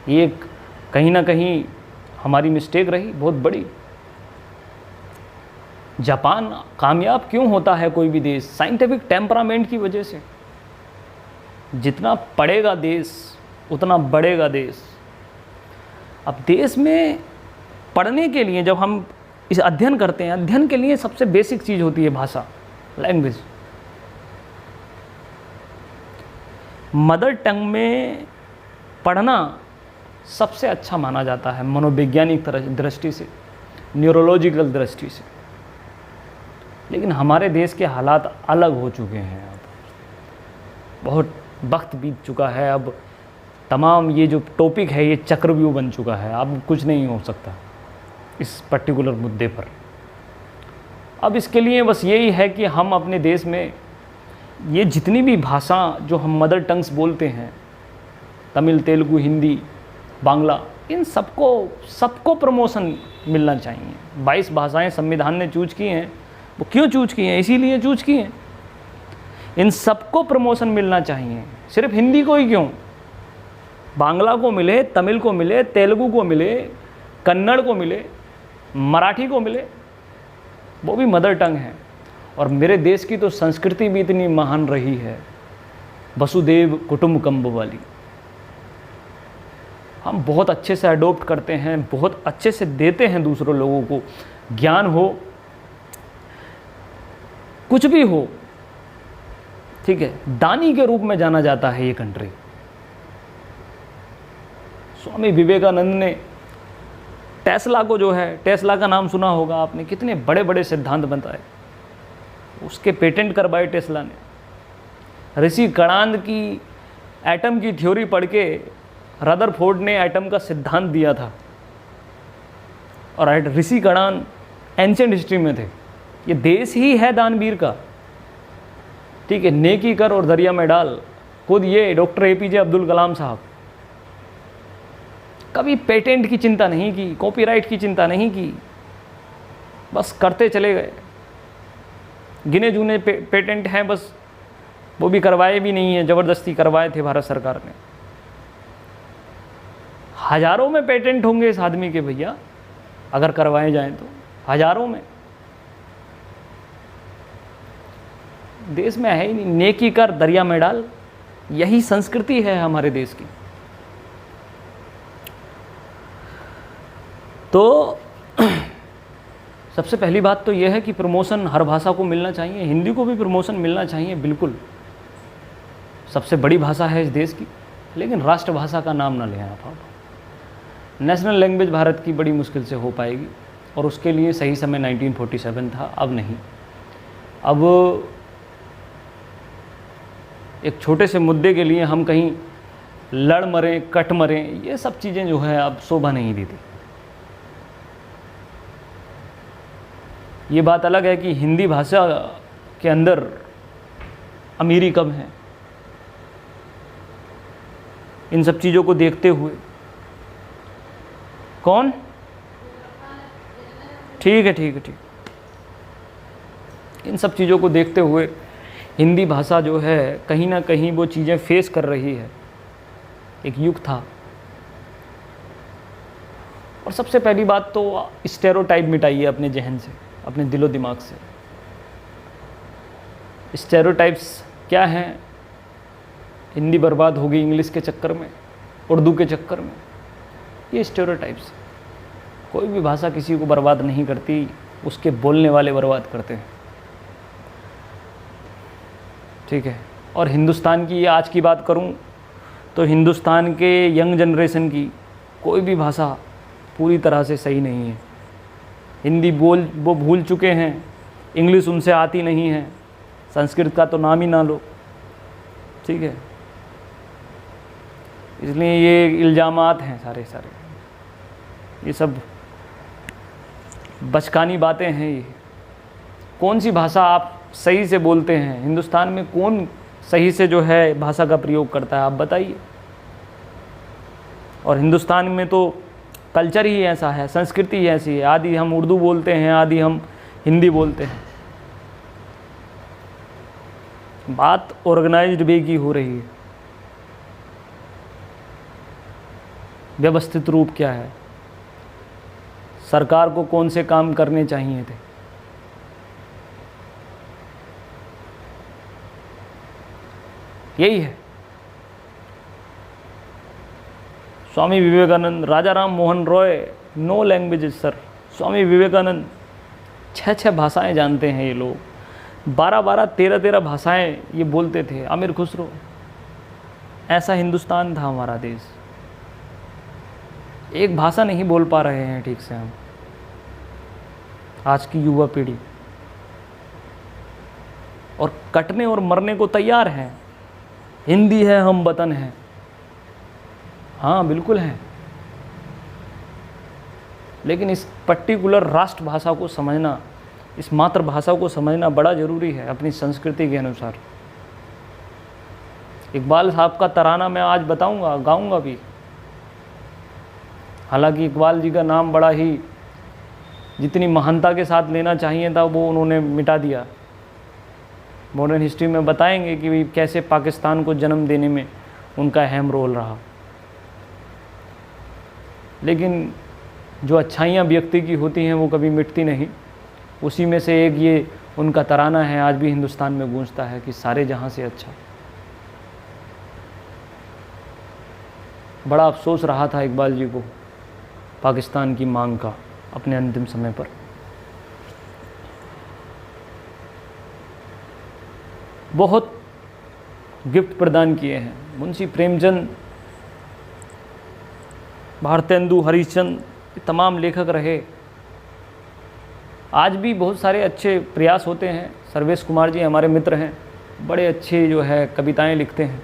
ये कहीं ना कहीं हमारी मिस्टेक रही बहुत बड़ी। जापान कामयाब क्यों होता है कोई भी देश? साइंटिफिक टेम्परामेंट की वजह से। जितना पढ़ेगा देश उतना बढ़ेगा देश। अब देश में पढ़ने के लिए जब हम इस अध्ययन करते हैं, अध्ययन के लिए सबसे बेसिक चीज़ होती है भाषा, लैंग्वेज। मदर टंग में पढ़ना सबसे अच्छा माना जाता है मनोवैज्ञानिक दृष्टि से, न्यूरोलॉजिकल दृष्टि से। लेकिन हमारे देश के हालात अलग हो चुके हैं। अब बहुत वक्त बीत चुका है। अब तमाम ये जो टॉपिक है ये चक्रव्यूह बन चुका है, अब कुछ नहीं हो सकता इस पर्टिकुलर मुद्दे पर। अब इसके लिए बस यही है कि हम अपने देश में ये जितनी भी भाषा जो हम मदर टंग्स बोलते हैं, तमिल, तेलुगु, हिंदी, बांग्ला, इन सबको प्रमोशन मिलना चाहिए। 22 भाषाएं संविधान ने चूज की हैं, वो क्यों चूज की हैं? इसीलिए चूज की हैं। इन सबको प्रमोशन मिलना चाहिए, सिर्फ हिंदी को ही क्यों, बांग्ला को मिले, तमिल को मिले, तेलुगु को मिले, कन्नड़ को मिले, मराठी को मिले, वो भी मदर टंग है। और मेरे देश की तो संस्कृति भी इतनी महान रही है, वसुदेव कुटुंबकम वाली। हम बहुत अच्छे से अडोप्ट करते हैं, बहुत अच्छे से देते हैं दूसरों लोगों को, ज्ञान हो, कुछ भी हो, ठीक है, दानी के रूप में जाना जाता है ये कंट्री। स्वामी विवेकानंद ने टेस्ला को, जो है, टेस्ला का नाम सुना होगा आपने, कितने बड़े बड़े सिद्धांत बताए, उसके पेटेंट करवाए टेस्ला ने। ऋषि कणाद की एटम की थ्योरी पढ़ के रदरफोर्ड ने एटम का सिद्धांत दिया था, और ऋषि कणाद एंशिएंट हिस्ट्री में थे। ये देश ही है दानवीर का, ठीक है, नेकी कर और दरिया में डाल। खुद ये डॉक्टर APJ अब्दुल कलाम साहब कभी पेटेंट की चिंता नहीं की, कॉपीराइट की चिंता नहीं की, बस करते चले गए। गिने चुने पेटेंट हैं, बस वो भी करवाए भी नहीं है, ज़बरदस्ती करवाए थे भारत सरकार ने। हजारों में पेटेंट होंगे इस आदमी के भैया, अगर करवाए जाएं तो हजारों में। देश में है ही नहीं, नेकी कर दरिया में डाल, यही संस्कृति है हमारे देश की। तो सबसे पहली बात तो यह है कि प्रमोशन हर भाषा को मिलना चाहिए, हिंदी को भी प्रमोशन मिलना चाहिए, बिल्कुल। सबसे बड़ी भाषा है इस देश की, लेकिन राष्ट्रभाषा का नाम ना लें आप। नेशनल लैंग्वेज भारत की बड़ी मुश्किल से हो पाएगी, और उसके लिए सही समय 1947 था, अब नहीं। अब एक छोटे से मुद्दे के लिए हम कहीं लड़ मरें, कट मरें, ये सब चीज़ें जो है अब शोभा नहीं देती। ये बात अलग है कि हिंदी भाषा के अंदर अमीरी कम है। इन सब चीज़ों को देखते हुए कौन, ठीक है, इन सब चीज़ों को देखते हुए हिंदी भाषा जो है कहीं ना कहीं वो चीज़ें फेस कर रही है। एक युग था। और सबसे पहली बात तो स्टेरियोटाइप मिटाइए अपने जहन से, अपने दिलो दिमाग से। स्टेरियोटाइप्स क्या हैं? हिंदी बर्बाद होगी इंग्लिश के चक्कर में, उर्दू के चक्कर में, ये स्टेरियोटाइप्स। कोई भी भाषा किसी को बर्बाद नहीं करती, उसके बोलने वाले बर्बाद करते हैं, ठीक है। और हिंदुस्तान की आज की बात करूं तो हिंदुस्तान के यंग जनरेशन की कोई भी भाषा पूरी तरह से सही नहीं है। हिंदी वो भूल चुके हैं, इंग्लिश उनसे आती नहीं है, संस्कृत का तो नाम ही ना लो, ठीक है। इसलिए ये इल्ज़ामात हैं सारे, ये सब बचकानी बातें हैं। ये कौन सी भाषा आप सही से बोलते हैं? हिंदुस्तान में कौन सही से जो है भाषा का प्रयोग करता है, आप बताइए। और हिंदुस्तान में तो कल्चर ही ऐसा है, संस्कृति ही ऐसी है, आदि हम उर्दू बोलते हैं, आदि हम हिंदी बोलते हैं। बात ऑर्गेनाइज्ड वे की हो रही है। व्यवस्थित रूप क्या है? सरकार को कौन से काम करने चाहिए थे? यही है। Swami Vivekananda, Raja Ram Mohan Roy, no languages sir. Swami Vivekananda 6 भाषाएं जानते हैं ये लोग, 12 13 भाषाएं ये बोलते थे। अमीर खुसरो, ऐसा हिंदुस्तान था हमारा देश। एक भाषा नहीं बोल पा रहे हैं ठीक से हम, आज की युवा पीढ़ी, और कटने और मरने को तैयार है। हिंदी है हम वतन है, हाँ बिल्कुल हैं, लेकिन इस पर्टिकुलर राष्ट्रभाषा को समझना, इस मातृभाषा को समझना बड़ा ज़रूरी है अपनी संस्कृति के अनुसार। इकबाल साहब का तराना मैं आज बताऊंगा, गाऊंगा भी। हालांकि इकबाल जी का नाम बड़ा ही, जितनी महानता के साथ लेना चाहिए था वो उन्होंने मिटा दिया। मॉडर्न हिस्ट्री में बताएंगे कि कैसे पाकिस्तान को जन्म देने में उनका अहम रोल रहा। लेकिन जो अच्छाइयाँ व्यक्ति की होती हैं वो कभी मिटती नहीं। उसी में से एक ये उनका तराना है, आज भी हिंदुस्तान में गूंजता है कि सारे जहाँ से अच्छा। बड़ा अफसोस रहा था इकबाल जी को पाकिस्तान की मांग का अपने अंतिम समय पर। बहुत गिफ्ट प्रदान किए हैं मुंशी प्रेमचंद, भारतेंदु हरिश्चंद्र, तमाम लेखक रहे। आज भी बहुत सारे अच्छे प्रयास होते हैं। सर्वेश कुमार जी हमारे मित्र हैं, बड़े अच्छे जो है कविताएं लिखते हैं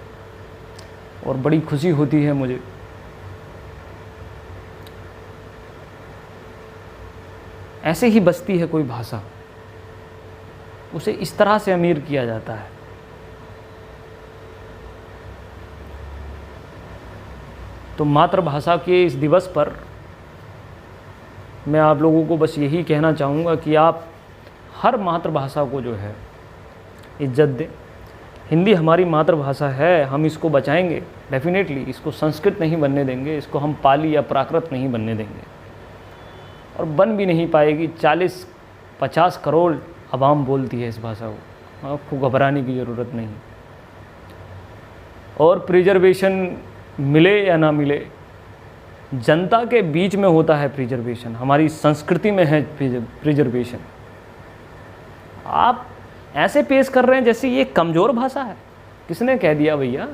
और बड़ी खुशी होती है मुझे। ऐसे ही बचती है कोई भाषा, उसे इस तरह से अमीर किया जाता है। तो मातृभाषा के इस दिवस पर मैं आप लोगों को बस यही कहना चाहूँगा कि आप हर मातृभाषा को जो है इज्जत दें। हिंदी हमारी मातृभाषा है, हम इसको बचाएंगे डेफिनेटली। इसको संस्कृत नहीं बनने देंगे, इसको हम पाली या प्राकृत नहीं बनने देंगे, और बन भी नहीं पाएगी। 40-50 करोड़ आवाम बोलती है इस भाषा को, आपको घबराने की ज़रूरत नहीं। और प्रिजर्वेशन मिले या ना मिले, जनता के बीच में होता है प्रिजर्वेशन, हमारी संस्कृति में है प्रिजर्वेशन। आप ऐसे पेश कर रहे हैं जैसे ये कमज़ोर भाषा है। किसने कह दिया भैया?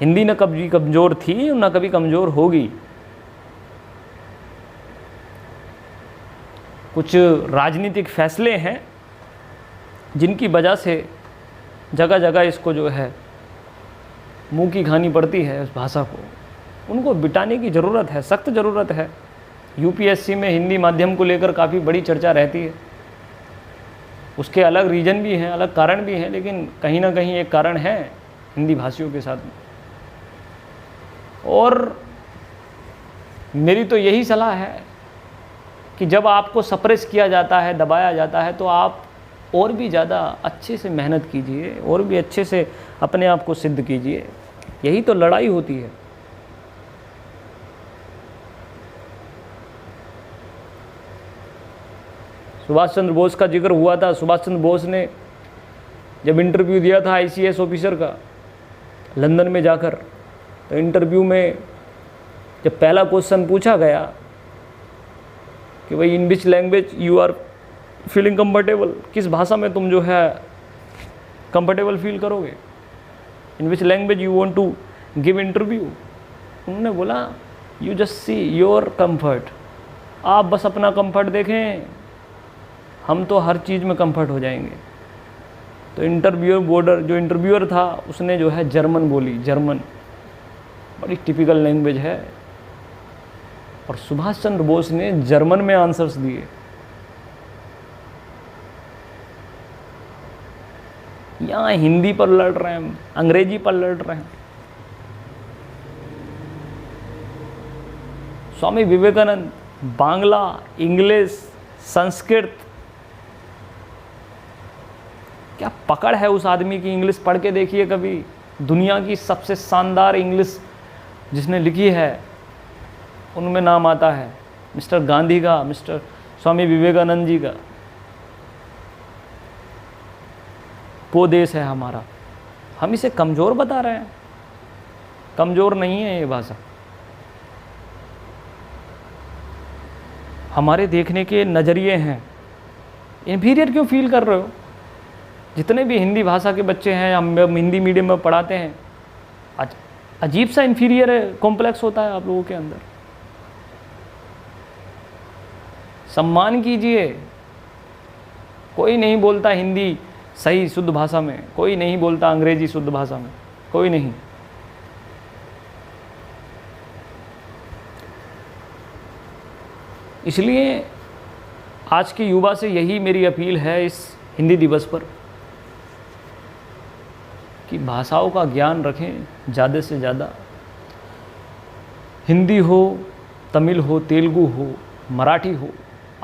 हिंदी न कभी कमज़ोर थी न कभी कमज़ोर होगी। कुछ राजनीतिक फैसले हैं जिनकी वजह से जगह जगह इसको जो है मुंह की खानी पड़ती है उस भाषा को। उनको बिटाने की ज़रूरत है, सख्त ज़रूरत है। यूपीएससी में हिंदी माध्यम को लेकर काफ़ी बड़ी चर्चा रहती है। उसके अलग रीजन भी हैं, अलग कारण भी हैं, लेकिन कहीं ना कहीं एक कारण है हिंदी भाषियों के साथ में। और मेरी तो यही सलाह है कि जब आपको सप्रेस किया जाता है, दबाया जाता है, तो आप और भी ज़्यादा अच्छे से मेहनत कीजिए और भी अच्छे से अपने आप को सिद्ध कीजिए। यही तो लड़ाई होती है। सुभाष चंद्र बोस का जिक्र हुआ था। सुभाष चंद्र बोस ने जब इंटरव्यू दिया था आईसीएस ऑफिसर का लंदन में जाकर, तो इंटरव्यू में जब पहला क्वेश्चन पूछा गया कि भाई in which language you are feeling comfortable, किस भाषा में तुम जो है कंफर्टेबल फील करोगे, in which language you want to give interview, उन्होंने बोला you just see your comfort, आप बस अपना कंफर्ट देखें, हम तो हर चीज़ में कंफर्ट हो जाएंगे। तो इंटरव्यूअर था उसने जो है जर्मन बोली। जर्मन बड़ी टिपिकल लैंग्वेज है, और सुभाष चंद्र बोस ने जर्मन में आंसर्स दिए। यहाँ हिंदी पर लड़ रहे हैं, अंग्रेजी पर लड़ रहे हैं। स्वामी विवेकानंद बांग्ला, इंग्लिश, संस्कृत, क्या पकड़ है उस आदमी की। इंग्लिश पढ़ के देखिए कभी। दुनिया की सबसे शानदार इंग्लिश जिसने लिखी है उनमें नाम आता है मिस्टर गांधी का, मिस्टर स्वामी विवेकानंद जी का। वो देश है हमारा, हम इसे कमज़ोर बता रहे हैं। कमज़ोर नहीं है ये भाषा। हमारे देखने के नज़रिए हैं। इन्फीरियर क्यों फील कर रहे हो? जितने भी हिंदी भाषा के बच्चे हैं, हम हिंदी मीडियम में पढ़ाते हैं, अजीब सा इन्फीरियर कॉम्प्लेक्स होता है आप लोगों के अंदर। सम्मान कीजिए। कोई नहीं बोलता हिंदी सही शुद्ध भाषा में, कोई नहीं बोलता अंग्रेजी शुद्ध भाषा में, कोई नहीं। इसलिए आज के युवा से यही मेरी अपील है इस हिंदी दिवस पर कि भाषाओं का ज्ञान रखें ज़्यादा से ज़्यादा। हिंदी हो, तमिल हो, तेलुगु हो, मराठी हो,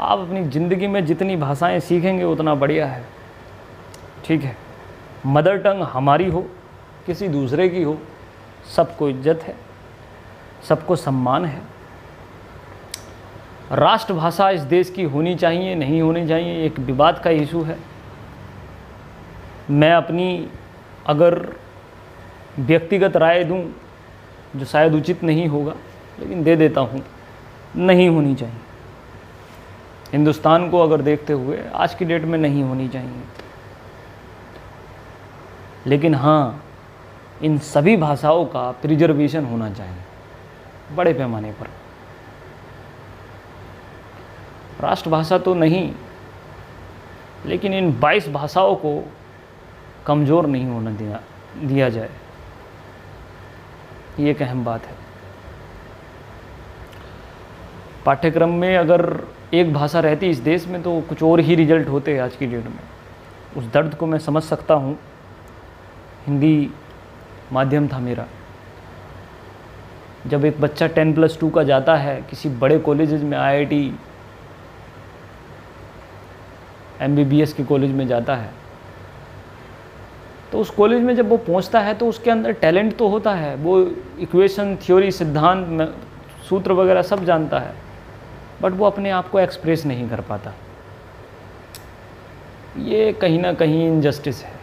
आप अपनी ज़िंदगी में जितनी भाषाएं सीखेंगे उतना बढ़िया है, ठीक है। मदर टंग हमारी हो, किसी दूसरे की हो, सबको इज्जत है, सबको सम्मान है। राष्ट्रभाषा इस देश की होनी चाहिए नहीं होनी चाहिए एक विवाद का इशू है। मैं अपनी अगर व्यक्तिगत राय दूं जो शायद उचित नहीं होगा, लेकिन दे देता हूं, नहीं होनी चाहिए। हिंदुस्तान को अगर देखते हुए आज की डेट में नहीं होनी चाहिए। लेकिन हाँ, इन सभी भाषाओं का प्रिजर्वेशन होना चाहिए बड़े पैमाने पर। राष्ट्रभाषा तो नहीं, लेकिन इन 22 भाषाओं को कमज़ोर नहीं होने दिया जाए, ये एक अहम बात है। पाठ्यक्रम में अगर एक भाषा रहती इस देश में तो कुछ और ही रिजल्ट होते आज की डेट में। उस दर्द को मैं समझ सकता हूँ। हिंदी माध्यम था मेरा। जब एक बच्चा 10+2 का जाता है किसी बड़े कॉलेजेस में, IIT MBBS के कॉलेज में जाता है, तो उस कॉलेज में जब वो पहुंचता है तो उसके अंदर टैलेंट तो होता है, वो इक्वेशन, थ्योरी, सिद्धांत, सूत्र वगैरह सब जानता है, बट वो अपने आप को एक्सप्रेस नहीं कर पाता। ये कहीं ना कहीं इनजस्टिस है।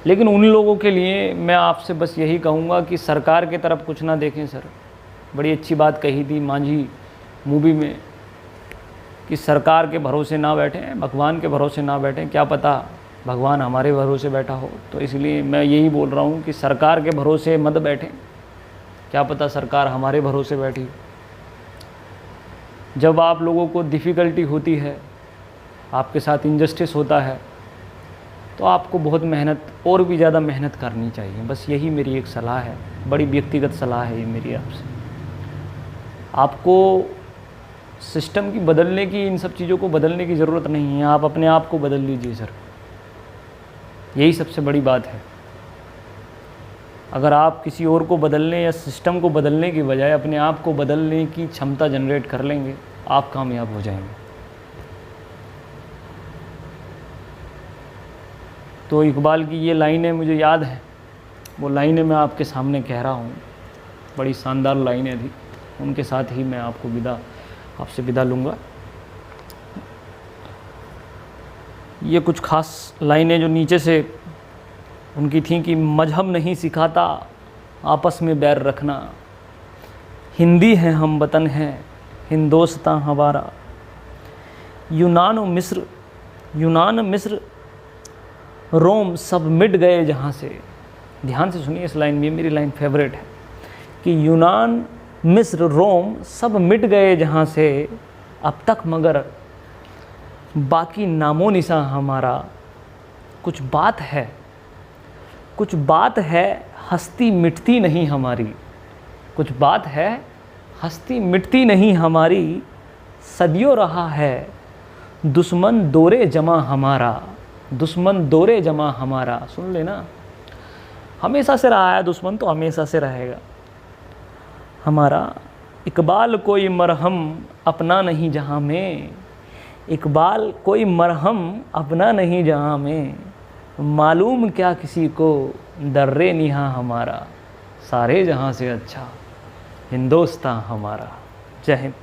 लेकिन उन लोगों के लिए मैं आपसे बस यही कहूँगा कि सरकार के तरफ कुछ ना देखें सर। बड़ी अच्छी बात कही थी मांझी मूवी में कि सरकार के भरोसे ना बैठें, भगवान के भरोसे ना बैठें, क्या पता भगवान हमारे भरोसे बैठा हो। तो इसलिए मैं यही बोल रहा हूँ कि सरकार के भरोसे मत बैठें, क्या पता सरकार हमारे भरोसे बैठी। जब आप लोगों को डिफ़िकल्टी होती है, आपके साथ इनजस्टिस होता है, तो आपको बहुत मेहनत, और भी ज़्यादा मेहनत करनी चाहिए। बस यही मेरी एक सलाह है, बड़ी व्यक्तिगत सलाह है ये मेरी आपसे। आपको सिस्टम की बदलने की, इन सब चीज़ों को बदलने की ज़रूरत नहीं है, आप अपने आप को बदल लीजिए सर, यही सबसे बड़ी बात है। अगर आप किसी और को बदलने या सिस्टम को बदलने की बजाय अपने आप को बदलने की क्षमता जनरेट कर लेंगे, आप कामयाब हो जाएंगे। तो इकबाल की ये लाइनें मुझे याद हैं, वो लाइनें मैं आपके सामने कह रहा हूँ, बड़ी शानदार लाइनें थी। उनके साथ ही मैं आपसे विदा लूँगा। ये कुछ खास लाइनें जो नीचे से उनकी थी कि मजहब नहीं सिखाता आपस में बैर रखना, हिंदी है हम वतन हैं हिंदोस्तां हमारा, यूनान मिस्र रोम सब मिट गए जहाँ से। ध्यान से सुनिए इस लाइन में, मेरी लाइन फेवरेट है कि यूनान मिस्र रोम सब मिट गए जहाँ से, अब तक मगर बाकी नामो निशा हमारा। कुछ बात है हस्ती मिटती नहीं हमारी, कुछ बात है हस्ती मिटती नहीं हमारी, सदियों रहा है दुश्मन दौरे जमा हमारा, दुश्मन दौरे जमा हमारा। सुन लेना, हमेशा से रहा है दुश्मन, तो हमेशा से रहेगा हमारा। इकबाल कोई मरहम अपना नहीं जहाँ में, इकबाल कोई मरहम अपना नहीं जहाँ में, मालूम क्या किसी को दर्रे निहा हमारा, सारे जहाँ से अच्छा हिंदोस्तां हमारा। जय हिंद।